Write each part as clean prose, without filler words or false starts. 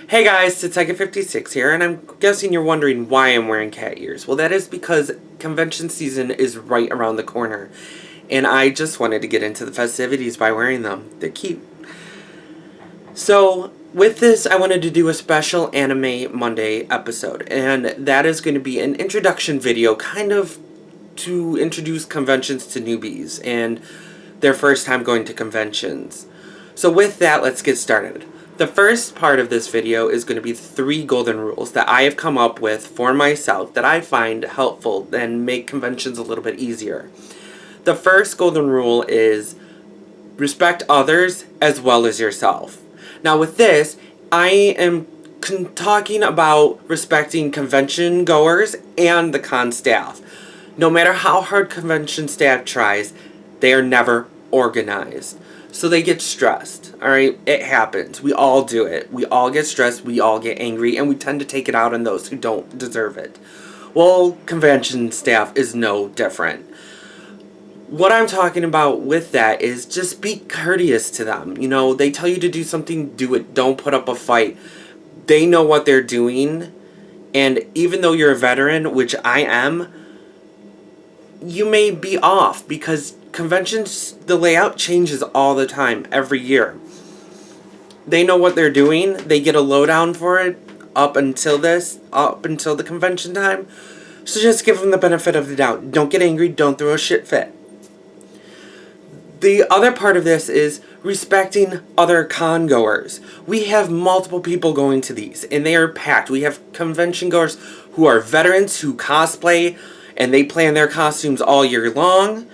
Hey guys, it's Eka56 here, and I'm guessing you're wondering why I'm wearing cat ears. Well, that is because convention season is right around the corner, and I just wanted to get into the festivities by wearing them. They're cute. So, with this, I wanted to do a special Anime Monday episode, and that is going to be an introduction video, kind of to introduce conventions to newbies and their first time going to conventions. So with that, let's get started. The first part of this video is going to be 3 golden rules that I have come up with for myself that I find helpful and make conventions a little bit easier. The first golden rule is respect others as well as yourself. Now with this, I am talking about respecting convention goers and the con staff. No matter how hard convention staff tries, they are never organized. So they get stressed, alright? It happens. We all do it. We all get stressed, we all get angry, and we tend to take it out on those who don't deserve it. Well, convention staff is no different. What I'm talking about with that is just be courteous to them. You know, they tell you to do something, do it. Don't put up a fight. They know what they're doing, and even though you're a veteran, which I am, you may be off because conventions, the layout changes all the time, every year. They know what they're doing. They get a lowdown for it up until the convention time. So just give them the benefit of the doubt. Don't get angry. Don't throw a shit fit. The other part of this is respecting other con goers. We have multiple people going to these, and they are packed. We have convention goers who are veterans who cosplay, and they plan their costumes all year long.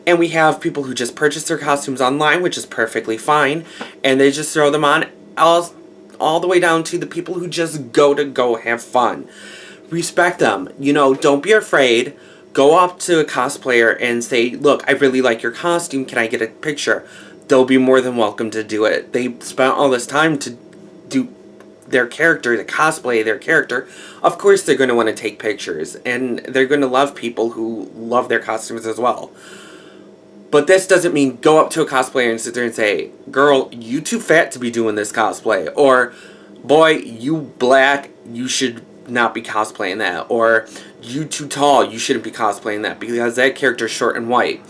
And we have people who just purchase their costumes online, which is perfectly fine, and they just throw them on, all the way down to the people who just go have fun. Respect them. You know, don't be afraid. Go up to a cosplayer and say, look, I really like your costume. Can I get a picture? They'll be more than welcome to do it. They spent all this time to do their character, to cosplay their character. Of course they're going to want to take pictures, and they're going to love people who love their costumes as well. But this doesn't mean go up to a cosplayer and sit there and say, girl, you too fat to be doing this cosplay. Or, boy, you black, you should not be cosplaying that. Or, you too tall, you shouldn't be cosplaying that because that character's short and white.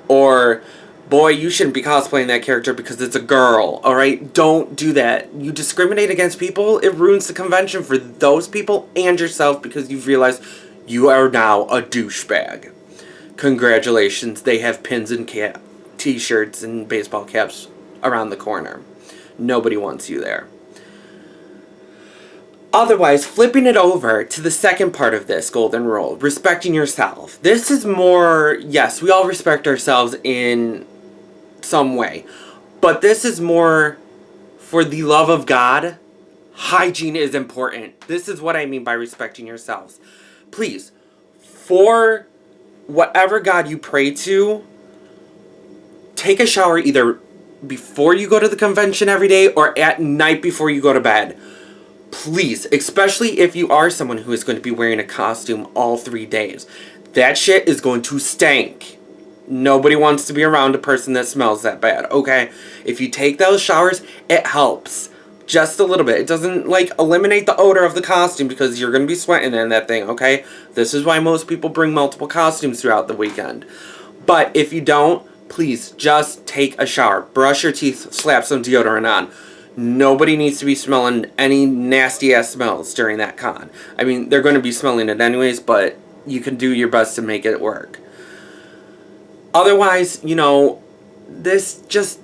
Or, boy, you shouldn't be cosplaying that character because it's a girl. Alright? Don't do that. You discriminate against people, it ruins the convention for those people and yourself because you've realized you are now a douchebag. Congratulations, they have pins and t-shirts and baseball caps around the corner. Nobody wants you there. Otherwise, flipping it over to the second part of this golden rule, respecting yourself. This is more, yes, we all respect ourselves in some way, but this is more for the love of God. Hygiene is important. This is what I mean by respecting yourselves. Please, for whatever God you pray to, take a shower either before you go to the convention every day or at night before you go to bed. Please, especially if you are someone who is going to be wearing a costume all 3 days. That shit is going to stink. Nobody wants to be around a person that smells that bad, okay? If you take those showers, it helps. Just a little bit. It doesn't, eliminate the odor of the costume because you're going to be sweating in that thing, okay? This is why most people bring multiple costumes throughout the weekend. But if you don't, please just take a shower. Brush your teeth, slap some deodorant on. Nobody needs to be smelling any nasty-ass smells during that con. I mean, they're going to be smelling it anyways, but you can do your best to make it work. Otherwise, just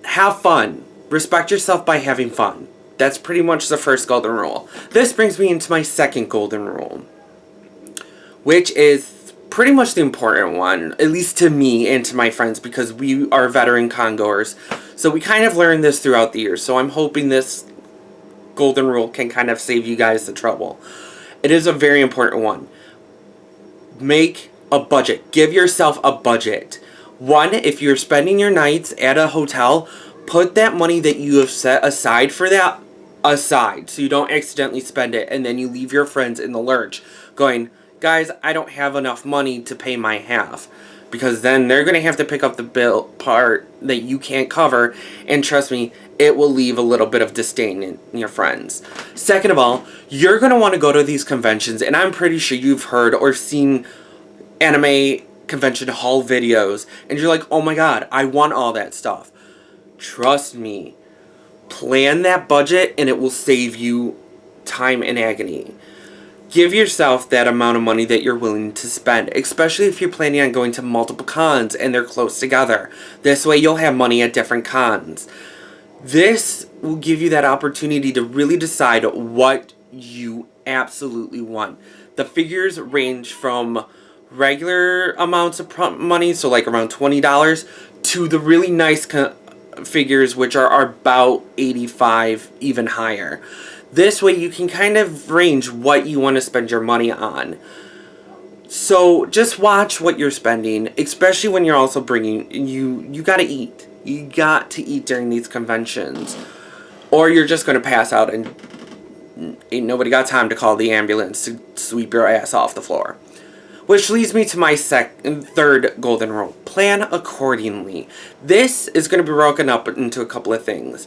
have fun. Respect yourself by having fun. That's pretty much the first golden rule. This brings me into my second golden rule, which is pretty much the important one, at least to me and to my friends, because we are veteran congoers. So we kind of learned this throughout the years. So I'm hoping this golden rule can kind of save you guys the trouble. It is a very important one. Make a budget. Give yourself a budget. One, if you're spending your nights at a hotel, put that money that you have set aside for that aside so you don't accidentally spend it and then you leave your friends in the lurch going, guys, I don't have enough money to pay my half. Because then they're going to have to pick up the bill part that you can't cover. And trust me, it will leave a little bit of disdain in your friends. Second of all, you're going to want to go to these conventions, and I'm pretty sure you've heard or seen anime convention haul videos, and you're like, oh my god, I want all that stuff. Trust me, plan that budget and it will save you time and agony. Give yourself that amount of money that you're willing to spend, especially if you're planning on going to multiple cons and they're close together. This way you'll have money at different cons. This will give you that opportunity to really decide what you absolutely want. The figures range from regular amounts of money, so like around $20, to the really nice figures, which are about $85, even higher. This way you can kind of range what you want to spend your money on. So just watch what you're spending, especially when you're also bringing, you gotta eat. You got to eat during these conventions, or you're just going to pass out and ain't nobody got time to call the ambulance to sweep your ass off the floor. Which leads me to my third golden rule. Plan accordingly. This is going to be broken up into a couple of things.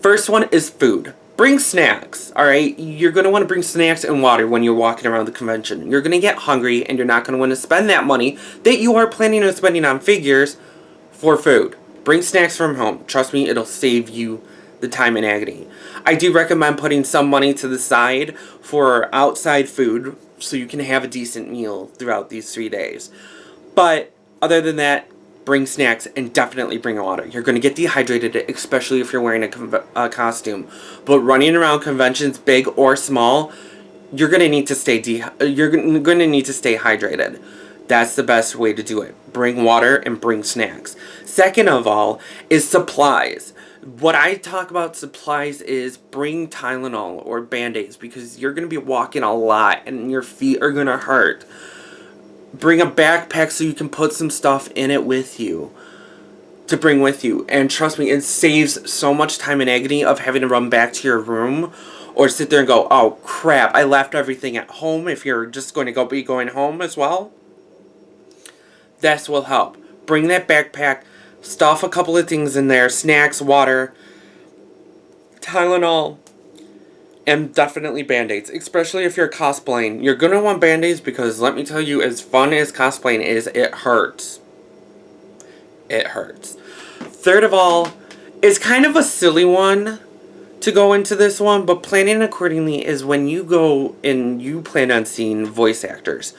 First one is food. Bring snacks, alright? You're going to want to bring snacks and water when you're walking around the convention. You're going to get hungry, and you're not going to want to spend that money that you are planning on spending on figures for food. Bring snacks from home. Trust me, it'll save you the time and agony. I do recommend putting some money to the side for outside food so you can have a decent meal throughout these 3 days. But other than that, bring snacks and definitely bring water. You're going to get dehydrated, especially if you're wearing a costume. But running around conventions, big or small, you're going to need to stay hydrated. That's the best way to do it. Bring water and bring snacks. Second of all is supplies. What I talk about supplies is bring Tylenol or Band-Aids, because you're going to be walking a lot and your feet are going to hurt. Bring a backpack so you can put some stuff in it with you, to bring with you. And trust me, it saves so much time and agony of having to run back to your room or sit there and go, oh crap, I left everything at home, if you're just going to be going home as well. This will help. Bring that backpack, stuff a couple of things in there, snacks, water, Tylenol, and definitely Band-Aids, especially if you're cosplaying. You're going to want Band-Aids because, let me tell you, as fun as cosplaying is, it hurts. It hurts. Third of all, it's kind of a silly one to go into this one, but planning accordingly is when you go and you plan on seeing voice actors.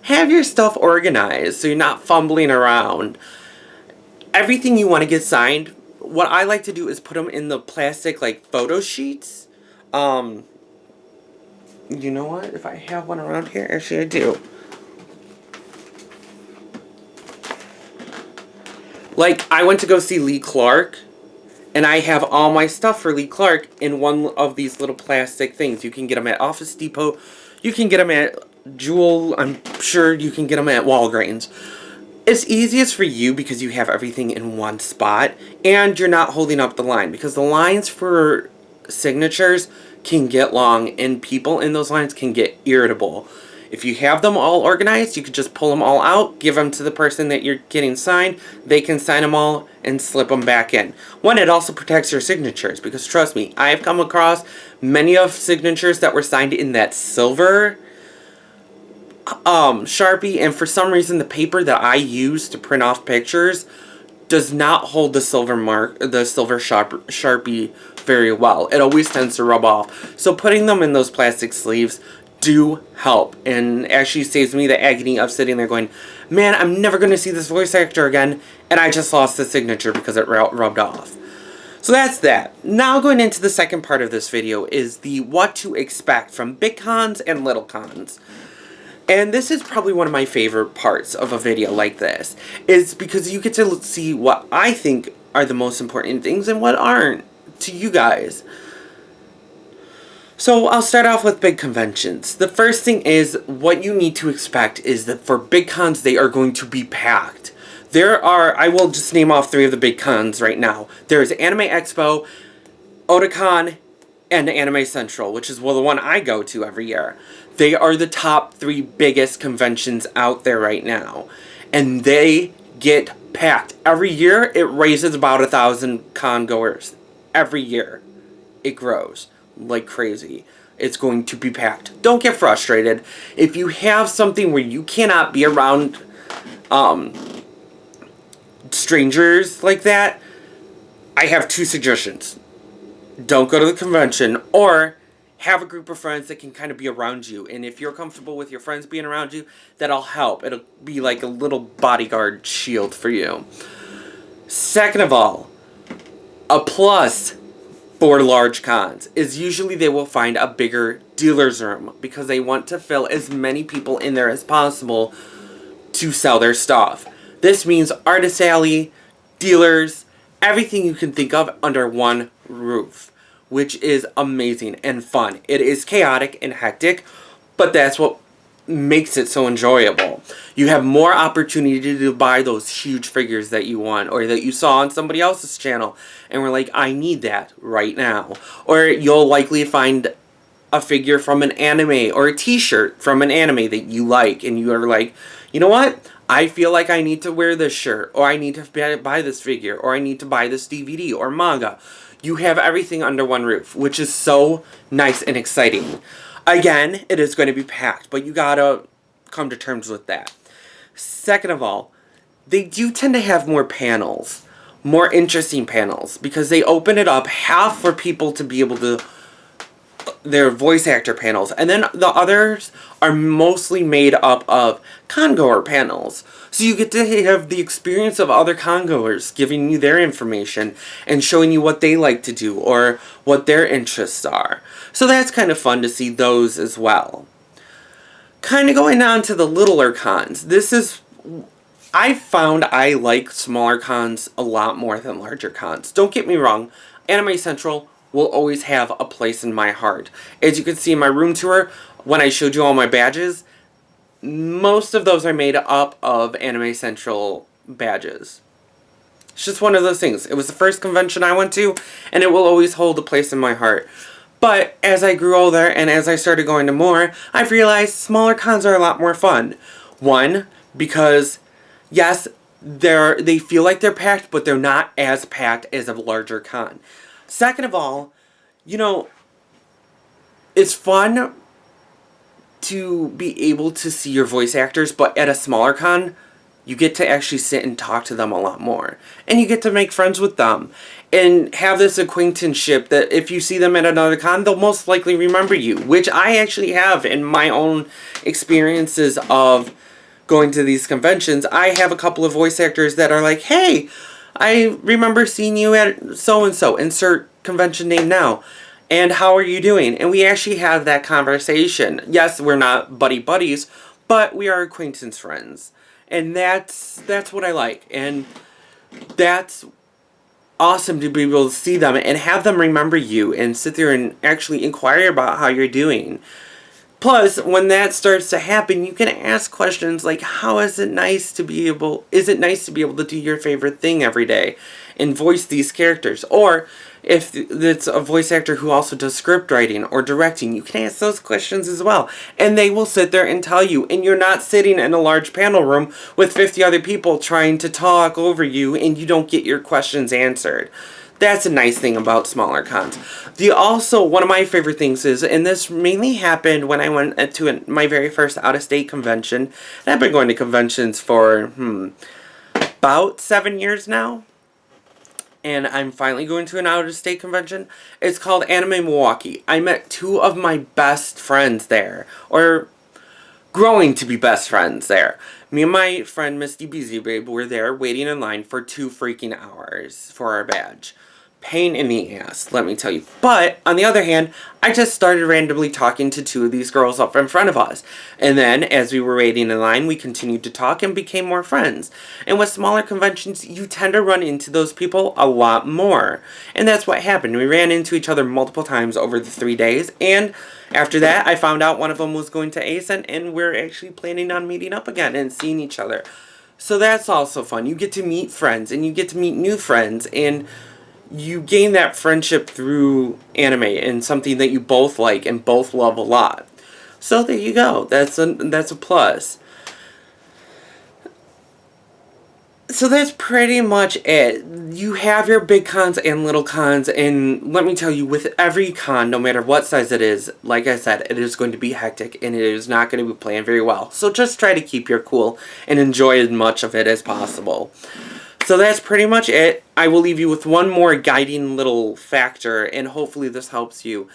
Have your stuff organized so you're not fumbling around. Everything you want to get signed, what I like to do is put them in the plastic like photo sheets. You know what? If I have one around here, actually I do. Like, I went to go see Lee Clark, and I have all my stuff for Lee Clark in one of these little plastic things. You can get them at Office Depot. You can get them at Jewel. I'm sure you can get them at Walgreens. It's easiest for you because you have everything in one spot, and you're not holding up the line, because the lines for signatures can get long, and people in those lines can get irritable. If you have them all organized, you could just pull them all out, give them to the person that you're getting signed. They can sign them all and slip them back in. One, it also protects your signatures, because trust me, I've come across many of signatures that were signed in that silver Sharpie, and for some reason the paper that I use to print off pictures does not hold the silver Sharpie very well. It always tends to rub off. So putting them in those plastic sleeves do help, and actually saves me the agony of sitting there going, man, I'm never going to see this voice actor again, and I just lost the signature because it rubbed off. So that's that. Now going into the second part of this video is the what to expect from big cons and little cons. And this is probably one of my favorite parts of a video like this, is because you get to see what I think are the most important things and what aren't to you guys. So I'll start off with big conventions. The first thing is, what you need to expect is that for big cons, they are going to be packed. I will just name off 3 of the big cons right now. There's Anime Expo, Otakon, and Anime Central, which is, well, the one I go to every year. They are the top 3 biggest conventions out there right now. And they get packed. Every year, it raises about 1,000 con goers. every year it grows like crazy. It's going to be packed. Don't get frustrated. If you have something where you cannot be around strangers like that, I have two suggestions. Don't go to the convention, or have a group of friends that can kind of be around you. And if you're comfortable with your friends being around you, that'll help. It'll be like a little bodyguard shield for you. Second of all, a plus for large cons is usually they will find a bigger dealer's room because they want to fill as many people in there as possible to sell their stuff. This means artist alley, dealers, everything you can think of under one roof, which is amazing and fun. It is chaotic and hectic, but that's what makes it so enjoyable. You have more opportunity to buy those huge figures that you want or that you saw on somebody else's channel and were like, I need that right now. Or you'll likely find a figure from an anime or a t-shirt from an anime that you like, and you are like, you know what? I feel like I need to wear this shirt, or I need to buy this figure, or I need to buy this DVD or manga. You have everything under one roof, which is so nice and exciting. Again, it is going to be packed, but you gotta come to terms with that. Second of all, they do tend to have more panels, more interesting panels, because they open it up half for people to be able to, their voice actor panels, and then the others are mostly made up of congoer panels. So you get to have the experience of other congoers giving you their information and showing you what they like to do or what their interests are. So that's kind of fun to see those as well. Kind of going on to the littler cons. I found I like smaller cons a lot more than larger cons. Don't get me wrong, Anime Central will always have a place in my heart. As you can see in my room tour, when I showed you all my badges, most of those are made up of Anime Central badges. It's just one of those things. It was the first convention I went to, and it will always hold a place in my heart. But as I grew older and as I started going to more, I've realized smaller cons are a lot more fun. One, because yes, they feel like they're packed, but they're not as packed as a larger con. Second of all, you know, it's fun to be able to see your voice actors, but at a smaller con, you get to actually sit and talk to them a lot more. And you get to make friends with them and have this acquaintanceship that if you see them at another con, they'll most likely remember you, which I actually have in my own experiences of going to these conventions. I have a couple of voice actors that are like, hey, I remember seeing you at so-and-so, insert convention name now, and how are you doing? And we actually have that conversation. Yes, we're not buddy-buddies, but we are acquaintance friends. And that's what I like. And that's awesome to be able to see them and have them remember you and sit there and actually inquire about how you're doing. Plus, when that starts to happen, you can ask questions like, is it nice to be able to do your favorite thing every day and voice these characters? Or if it's a voice actor who also does script writing or directing, you can ask those questions as well. And they will sit there and tell you, and you're not sitting in a large panel room with 50 other people trying to talk over you and you don't get your questions answered. That's a nice thing about smaller cons. One of my favorite things is, and this mainly happened when I went to my very first out-of-state convention, and I've been going to conventions for, about 7 years now, and I'm finally going to an out-of-state convention. It's called Anime Milwaukee. I met two of my best friends there, or growing to be best friends there. Me and my friend Misty Beezy Babe were there waiting in line for 2 freaking hours for our badge. Pain in the ass, let me tell you. But, on the other hand, I just started randomly talking to 2 of these girls up in front of us. And then, as we were waiting in line, we continued to talk and became more friends. And with smaller conventions, you tend to run into those people a lot more. And that's what happened. We ran into each other multiple times over the 3 days. And after that, I found out one of them was going to ASIN, and we're actually planning on meeting up again and seeing each other. So that's also fun. You get to meet friends, and you get to meet new friends, and you gain that friendship through anime and something that you both like and both love a lot. So there you go. That's a plus. So that's pretty much it. You have your big cons and little cons, and let me tell you, with every con, no matter what size it is, like I said, it is going to be hectic, and it is not going to be planned very well. So just try to keep your cool and enjoy as much of it as possible. So that's pretty much it. I will leave you with one more guiding little factor, and hopefully this helps you.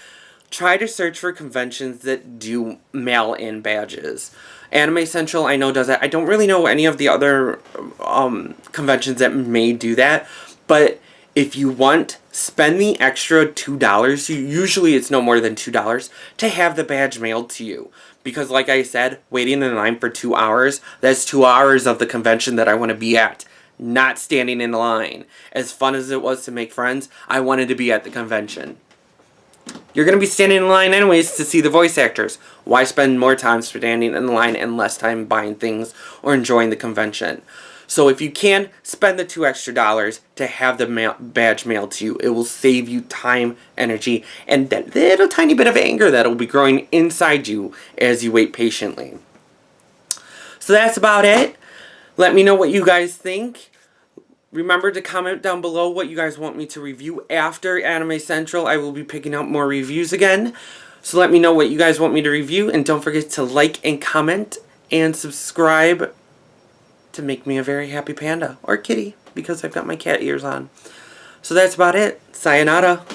Try to search for conventions that do mail-in badges. Anime Central, I know, does that. I don't really know any of the other conventions that may do that, but if you want, spend the extra $2, usually it's no more than $2, to have the badge mailed to you. Because like I said, waiting in line for 2 hours, that's 2 hours of the convention that I want to be at, not standing in line. As fun as it was to make friends, I wanted to be at the convention. You're going to be standing in line anyways to see the voice actors. Why spend more time standing in the line and less time buying things or enjoying the convention? So if you can, spend the $2 extra to have the badge mailed to you. It will save you time, energy, and that little tiny bit of anger that will be growing inside you as you wait patiently. So that's about it. Let me know what you guys think. Remember to comment down below what you guys want me to review after Anime Central. I will be picking up more reviews again. So let me know what you guys want me to review. And don't forget to like and comment and subscribe to make me a very happy panda. Or kitty, because I've got my cat ears on. So that's about it. Sayonara.